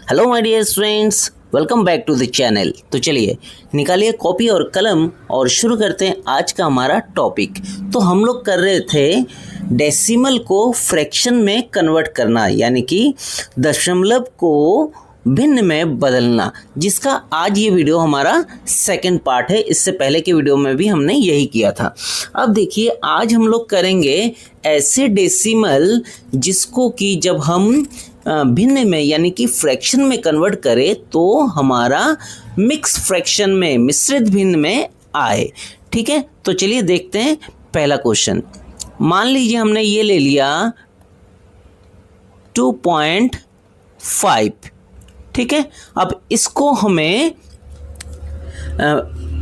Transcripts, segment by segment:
Hello my dear students, welcome back to the channel. तो चलिए निकालिए कॉपी और कलम और शुरू करते हैं आज का हमारा टॉपिक। तो हम लोग कर रहे थे डेसिमल को फ्रैक्शन में कन्वर्ट करना, यानी कि दशमलव को भिन्न में बदलना, जिसका आज ये वीडियो हमारा सेकंड पार्ट है। इससे पहले के वीडियो में भी हमने यही किया था। अब देखिए आज हम लोग करेंगे ऐसे डेसिमल जिसको कि जब हम भिन्न में यानी कि फ्रैक्शन में कन्वर्ट करें तो हमारा मिक्स फ्रैक्शन में मिश्रित भिन्न में आए। ठीक है, तो चलिए देखते हैं पहला क्वेश्चन। मान लीजिए हमने ये ले लिया 2.5। ठीक है, अब इसको हमें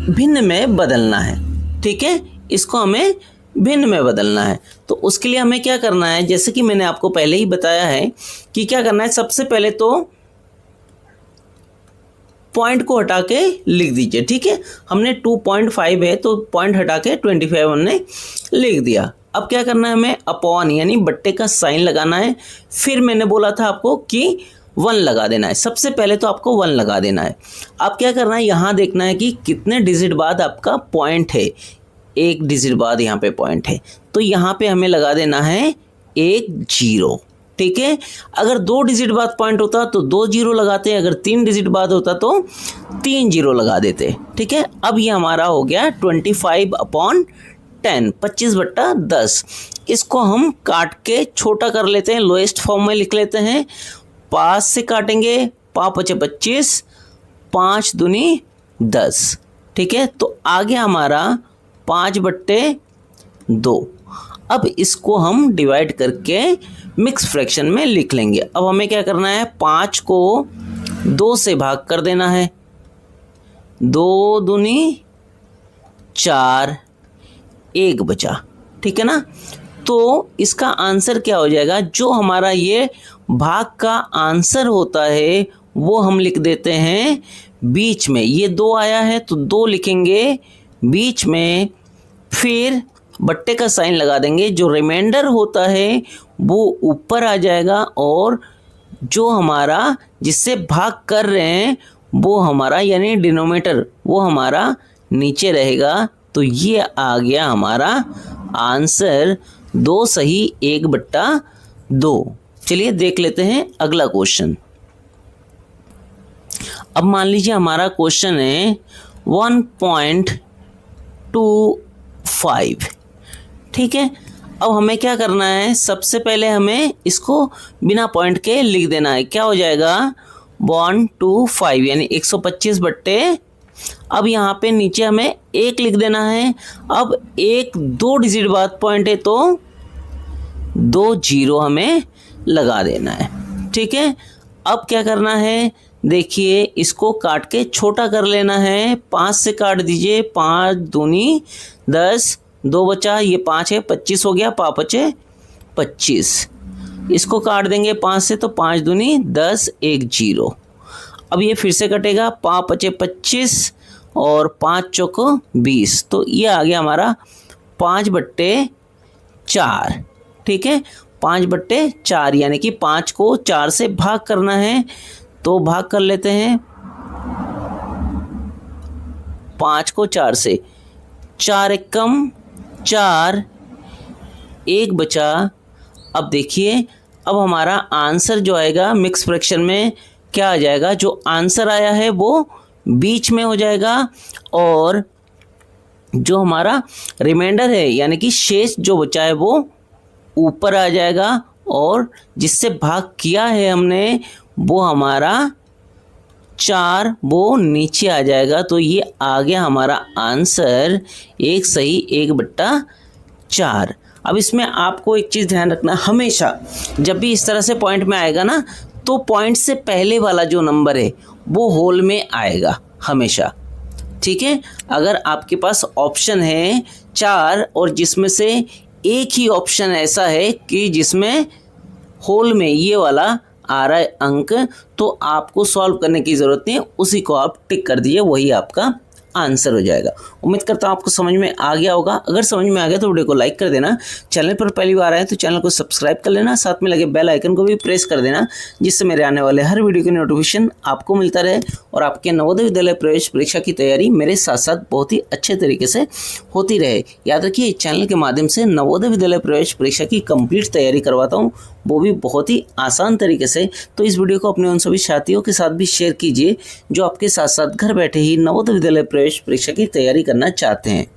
भिन्न में बदलना है। ठीक है, इसको हमें भिन्न में बदलना है। तो उसके लिए हमें क्या करना है, जैसे कि मैंने आपको पहले ही बताया है कि क्या करना है। सबसे पहले तो पॉइंट को हटा के लिख दीजिए। ठीक है, हमने 2.5 है तो पॉइंट हटा के 25 हमने लिख दिया। अब क्या करना है, हमें अपॉन यानी बट्टे का साइन लगाना है। फिर मैंने बोला था आपको कि 1 लगा देना है। सबसे पहले तो आपको 1 लगा देना है। अब क्या करना है, यहाँ देखना है कि कितने डिजिट बाद आपका पॉइंट है। 1 डिजिट बाद यहाँ पे पॉइंट है, तो यहाँ पे हमें लगा देना है 1 0। ठीक है, अगर 2 डिजिट बाद पॉइंट होता तो 2 0 लगाते, अगर 3 डिजिट बाद होता तो 3 0 लगा देते। ठीक है, अब ये हमारा हो गया 25/10, 25/10। इसको हम काट के छोटा कर लेते हैं, लोएस्ट फॉर्म में लिख लेते हैं। 5 से काटेंगे, 5 × 25, 5 दूनी 10। ठीक है, तो आगे हमारा 5/2। अब इसको हम डिवाइड करके मिक्स फ्रैक्शन में लिख लेंगे। अब हमें क्या करना है, 5 को 2 से भाग कर देना है। 2 दूनी 4, 1 बचा। ठीक है ना, तो इसका आंसर क्या हो जाएगा, जो हमारा ये भाग का आंसर होता है वो हम लिख देते हैं बीच में। ये 2 आया है तो 2 लिखेंगे बीच में, फिर बट्टे का साइन लगा देंगे। जो रिमाइंडर होता है वो ऊपर आ जाएगा और जो हमारा जिससे भाग कर रहे हैं वो हमारा यानी डिनोमिनेटर वो हमारा नीचे रहेगा। तो ये आ गया हमारा आंसर 2 सही 1/2। चलिए देख लेते हैं अगला क्वेश्चन। अब मान लीजिए हमारा क्वेश्चन है 1.25। ठीक है, अब हमें क्या करना है, सबसे पहले हमें इसको बिना पॉइंट के लिख देना है। क्या हो जाएगा 125 यानी 125 अब यहाँ पे नीचे हमें 1 लिख देना है। अब 1 2 डिजिट बाद पॉइंट है तो 2 0 हमें लगा देना है। ठीक है, अब क्या करना है, देखिए इसको काट के छोटा कर लेना है। 5 से काट दीजिए, 5 दूनी 10, 2 बचा, ये 5 है, 25 हो गया, 5 × 25। इसको काट देंगे 5 से तो 5 दूनी 10, 1 0। अब ये फिर से कटेगा, 5 × 25 और 5 चौक 20। तो ये आ गया हमारा 5/4। ठीक है, 5/4 यानी कि 5 को 4 से भाग करना है तो भाग कर लेते हैं। 5 को 4 से, 4 एकम 4, 1 बचा। अब देखिए अब हमारा आंसर जो आएगा मिक्स फ्रैक्शन में क्या आ जाएगा, जो आंसर आया है वो बीच में हो जाएगा और जो हमारा रिमाइंडर है यानी कि शेष जो बचा है वो ऊपर आ जाएगा और जिससे भाग किया है हमने वो हमारा 4 वो नीचे आ जाएगा। तो ये आ गया हमारा आंसर 1 सही 1/4। अब इसमें आपको एक चीज़ ध्यान रखना, हमेशा जब भी इस तरह से पॉइंट में आएगा ना तो पॉइंट से पहले वाला जो नंबर है वो होल में आएगा हमेशा। ठीक है, अगर आपके पास ऑप्शन है 4 और जिसमें से एक ही ऑप्शन ऐसा है कि जिसमें होल में ये वाला आ रहा है अंक, तो आपको सॉल्व करने की ज़रूरत नहीं है, उसी को आप टिक कर दीजिए, वही आपका आंसर हो जाएगा। उम्मीद करता हूँ आपको समझ में आ गया होगा। अगर समझ में आ गया तो वीडियो को लाइक कर देना, चैनल पर पहली बार आए तो चैनल को सब्सक्राइब कर लेना, साथ में लगे बेल आइकन को भी प्रेस कर देना, जिससे मेरे आने वाले हर वीडियो की नोटिफिकेशन आपको मिलता रहे और आपके नवोदय विद्यालय प्रवेश परीक्षा की तैयारी मेरे साथ साथ बहुत ही अच्छे तरीके से होती रहे। याद रखिए, इस चैनल के माध्यम से नवोदय विद्यालय प्रवेश परीक्षा की कंप्लीट तैयारी करवाता हूँ, वो भी बहुत ही आसान तरीके से। तो इस वीडियो को अपने उन सभी साथियों के साथ भी शेयर कीजिए जो आपके साथ साथ घर बैठे ही नवोदय विद्यालय प्रवेश परीक्षा की तैयारी करना चाहते हैं।